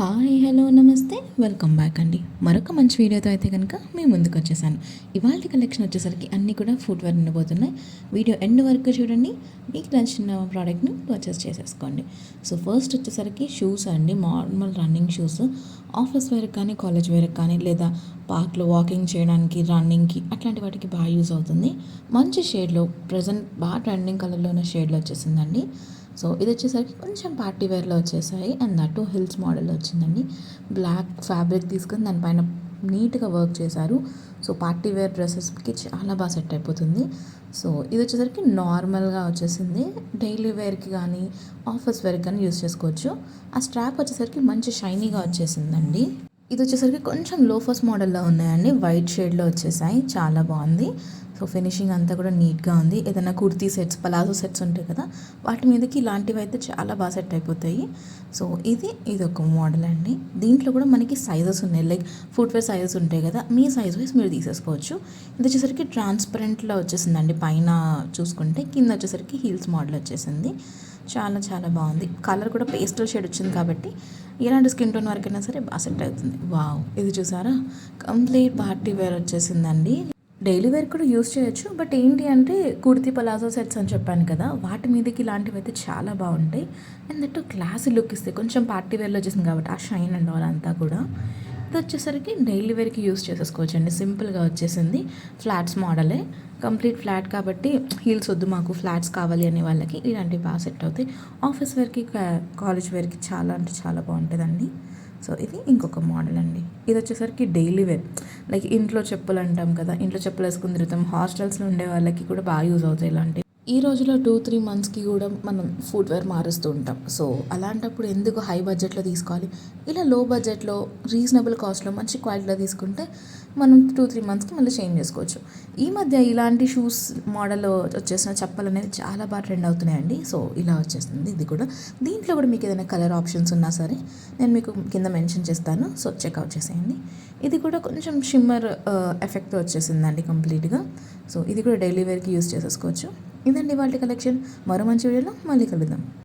Hi hello నమస్తే welcome back అండి. మరొక మంచి వీడియోతో అయితే కనుక మీ ముందుకు వచ్చేసాను. ఇవాళ కలెక్షన్ వచ్చేసరికి అన్నీ కూడా ఫుట్వేర్ ఉండబోతున్నాయి. వీడియో ఎండ్ వరకు చూడండి. మీకు నచ్చిన ప్రోడక్ట్ని పర్చేస్ చేసేసుకోండి. సో ఫస్ట్ వచ్చేసరికి షూస్ అండి, నార్మల్ రన్నింగ్ షూస్. ఆఫీస్ వేర్కి కానీ కాలేజ్ వేర్కి కానీ లేదా పార్క్లో వాకింగ్ చేయడానికి రన్నింగ్కి అట్లాంటి వాటికి బాగా యూజ్ అవుతుంది. మంచి షేడ్లో ప్రజెంట్ బాగా ట్రెండింగ్ కలర్లో ఉన్న షేడ్లో వచ్చేసిందండి. సో ఇది వచ్చేసరికి కొంచెం పార్టీ వేర్లో వచ్చేసాయి అండ్ దట్టు హిల్స్ మోడల్లో వచ్చిందండి. బ్లాక్ ఫ్యాబ్రిక్ తీసుకొని దానిపైన నీట్గా వర్క్ చేశారు. సో పార్టీ వేర్ డ్రెస్సెస్కి చాలా బాగా సెట్ అయిపోతుంది. సో ఇది వచ్చేసరికి నార్మల్గా వచ్చేసింది. డైలీ వేర్కి కానీ ఆఫీస్ వేర్కి కానీ యూస్ చేసుకోవచ్చు. ఆ స్ట్రాప్ వచ్చేసరికి మంచి షైనీగా వచ్చేసిందండి. ఇది వచ్చేసరికి కొంచెం లోఫర్స్ మోడల్లో ఉన్నాయండి, వైట్ షేడ్లో వచ్చేసాయి, చాలా బాగుంది. సో ఫినిషింగ్ అంతా కూడా నీట్గా ఉంది. ఏదైనా కుర్తీ సెట్స్, పలాజో సెట్స్ ఉంటాయి కదా, వాటి మీదకి ఇలాంటివి అయితే చాలా బాగా సెట్ అయిపోతాయి. సో ఇది ఒక మోడల్ అండి. దీంట్లో కూడా మనకి సైజెస్ ఉన్నాయి, లైక్ ఫుట్వేర్ సైజెస్ ఉంటాయి కదా, మీ సైజ్ వైజ్ మీరు తీసేసుకోవచ్చు. ఇది వచ్చేసరికి ట్రాన్స్పరెంట్లో వచ్చేసిందండి. పైన చూసుకుంటే కింద వచ్చేసరికి హీల్స్ మోడల్ వచ్చేసింది. చాలా చాలా బాగుంది. కలర్ కూడా పేస్టల్ షేడ్ వచ్చింది కాబట్టి ఎలాంటి స్కిన్ టోన్ వరకైనా సరే బాగా సెట్ అవుతుంది. వావ్, ఇది చూసారా, కంప్లీట్ పార్టీ వేర్ వచ్చేసిందండి. డైలీ వేర్ కూడా యూస్ చేయొచ్చు, బట్ ఏంటి అంటే కుర్తీ పలాజో సెట్స్ అని చెప్పాను కదా, వాటి మీదకి ఇలాంటివి అయితే చాలా బాగుంటాయి. అండ్ దట్టు క్లాసీ లుక్ ఇస్తాయి. కొంచెం పార్టీ వేర్లో వచ్చేసింది కాబట్టి ఆ షైన్ అండ్ ఆల్ అంతా కూడా. ఇది వచ్చేసరికి డైలీ వేర్కి యూస్ చేసేసుకోవచ్చు అండి. సింపుల్గా వచ్చేసింది. ఫ్లాట్స్ మోడలే, కంప్లీట్ ఫ్లాట్ కాబట్టి హీల్స్ వద్దు మాకు, ఫ్లాట్స్ కావాలి అనే వాళ్ళకి ఇలాంటివి బాగా సెట్ అవుతాయి. ఆఫీస్ వేర్కి, కాలేజ్ వేర్కి చాలా అంటే చాలా బాగుంటుందండి. సో ఇది ఇంకొక మోడల్ అండి. ఇది వచ్చేసరికి డైలీ వేర్, లైక్ ఇంట్లో చెప్పులు అంటాం కదా, ఇంట్లో చెప్పులు వేసుకుని తిరుగుతాం, హాస్టల్స్లో ఉండే వాళ్ళకి కూడా బాగా యూజ్ అవుతాయి ఇలాంటివి. ఈ రోజులో 2-3 మంత్స్కి కూడా మనం ఫుట్వేర్ మారుస్తూ ఉంటాం. సో అలాంటప్పుడు ఎందుకు హై బడ్జెట్లో తీసుకోవాలి, ఇలా లో బడ్జెట్లో రీజనబుల్ కాస్ట్లో మంచి క్వాలిటీలో తీసుకుంటే మనం 2-3 మంత్స్కి మళ్ళీ చేంజ్ చేసుకోవచ్చు. ఈ మధ్య ఇలాంటి షూస్ మోడల్ వచ్చేసిన చెప్పలు అనేవి చాలా బాగా ట్రెండ్ అవుతున్నాయండి. సో ఇలా వచ్చేస్తుంది ఇది కూడా. దీంట్లో కూడా మీకు ఏదైనా కలర్ ఆప్షన్స్ ఉన్నా సరే నేను మీకు కింద మెన్షన్ చేస్తాను, సో చెక్అవుట్ చేసేయండి. ఇది కూడా కొంచెం షిమ్మర్ ఎఫెక్ట్ వచ్చేసిందండి కంప్లీట్గా. సో ఇది కూడా డైలీ వేర్కి యూస్ చేసేసుకోవచ్చు. ఇదండి వాళ్ళ కలెక్షన్. మరో మంచి వీడియోలో మళ్ళీ కలుద్దాం.